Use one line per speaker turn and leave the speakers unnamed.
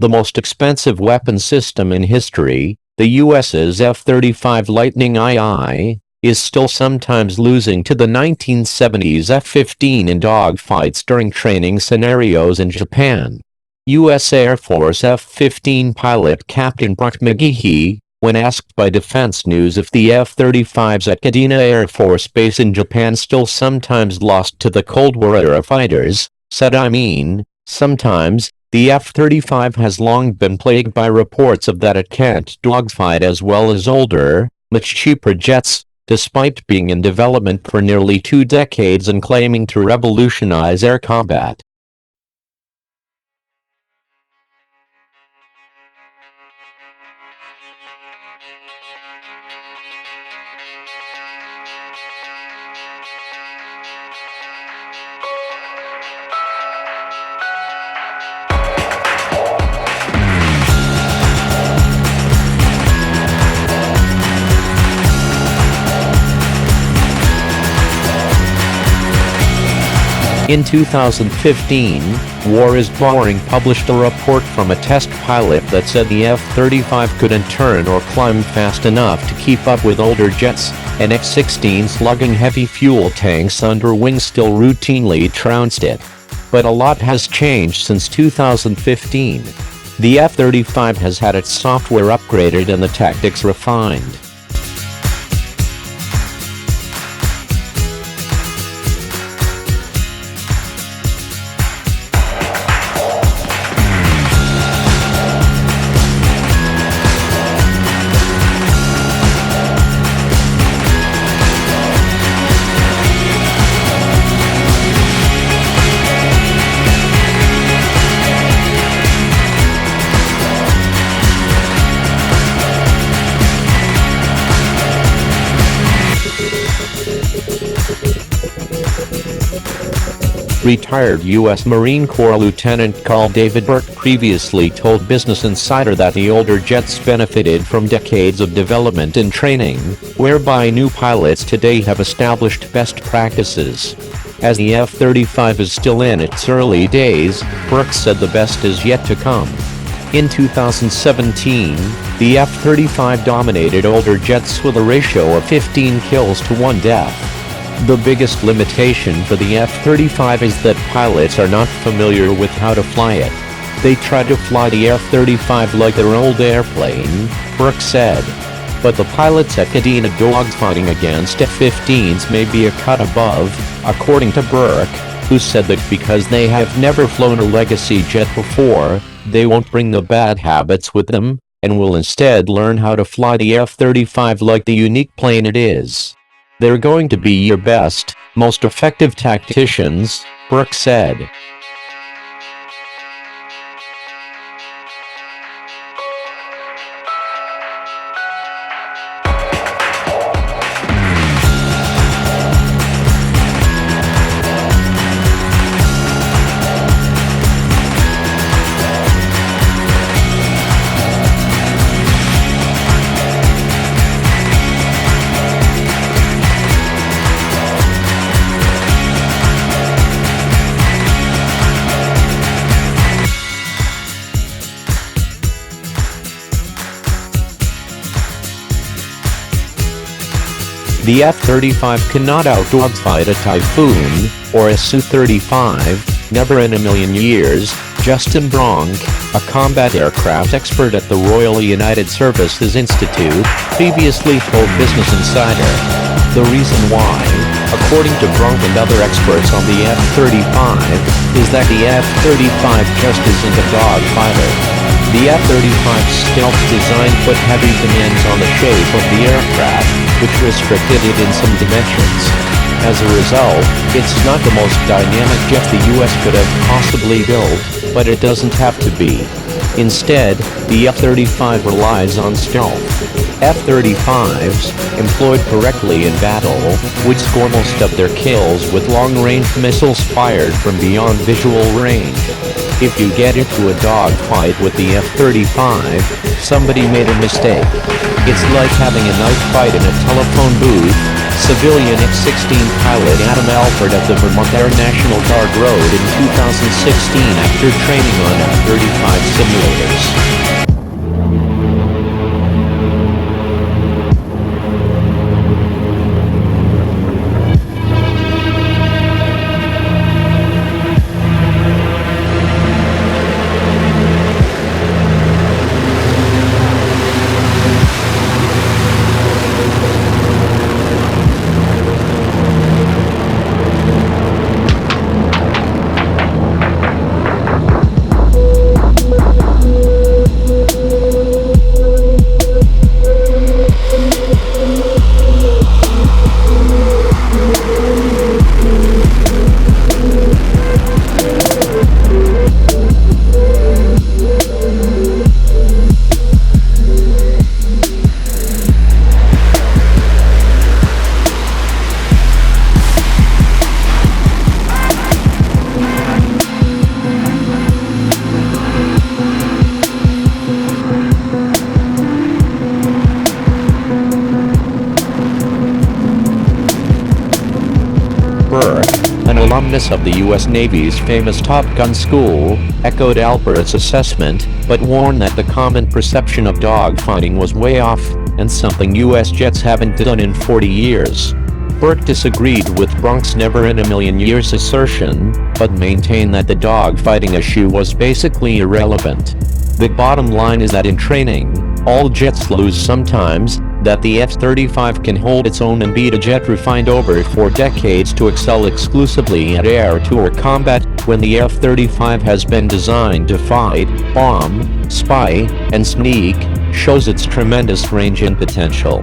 The most expensive weapon system in history, the US's F-35 Lightning II, is still sometimes losing to the 1970s F-15 in dogfights during training scenarios in Japan. U.S. Air Force F-15 pilot Captain McGehee, when asked by Defense News if the F-35s at Kadena Air Force Base in Japan still sometimes lost to the Cold War-era fighters, said, "I mean, sometimes. The F-35 has long been plagued by reports of that it can't dogfight as well as older, much cheaper jets, despite being in development for nearly 2 decades and claiming to revolutionize air combat." In 2015, War is Boring published a report from a test pilot that said the F-35 couldn't turn or climb fast enough to keep up with older jets, and X-16s lugging heavy fuel tanks under wing still routinely trounced it. But a lot has changed since 2015. The F-35 has had its software upgraded and the tactics refined. Retired U.S. Marine Corps Lieutenant Colonel David Burke previously told Business Insider that the older jets benefited from decades of development and training, whereby new pilots today have established best practices. As the F-35 is still in its early days, Burke said the best is yet to come. In 2017, the F-35 dominated older jets with a ratio of 15 kills to 1 death. The biggest limitation for the F-35 is that pilots are not familiar with how to fly it. They try to fly the F-35 like their old airplane, Burke said. But the pilots at Kadena dogfighting against F-15s may be a cut above, according to Burke, who said that because they have never flown a legacy jet before, they won't bring the bad habits with them, and will instead learn how to fly the F-35 like the unique plane it is. "They're going to be your best, most effective tacticians," Burke said. The F-35 cannot out-dogfight a Typhoon, or a Su-35, never in a million years, Justin Bronk, a combat aircraft expert at the Royal United Services Institute, previously told Business Insider. The reason why, according to Bronk and other experts on the F-35, is that the F-35 just isn't a dogfighter. The F-35's stealth design put heavy demands on the shape of the aircraft, which restricted it in some dimensions. As a result, it's not the most dynamic jet the US could have possibly built, but it doesn't have to be. Instead, the F-35 relies on stealth. F-35s, employed correctly in battle, would score most of their kills with long-range missiles fired from beyond visual range. If you get into a dogfight with the F-35, somebody made a mistake. It's like having a knife fight in a telephone booth. Civilian F-16 pilot Adam Alford at the Vermont Air National Guard Road in 2016 after training on F-35 simulators. An alumnus of the U.S. Navy's famous Top Gun school, echoed Alpert's assessment, but warned that the common perception of dogfighting was way off, and something U.S. jets haven't done in 40 years. Burke disagreed with Brunk's never-in-a-million-years assertion, but maintained that the dogfighting issue was basically irrelevant. The bottom line is that in training, all jets lose sometimes, that the F-35 can hold its own and beat a jet refined over 4 decades to excel exclusively at air-to-air combat, when the F-35 has been designed to fight, bomb, spy, and sneak, shows its tremendous range and potential.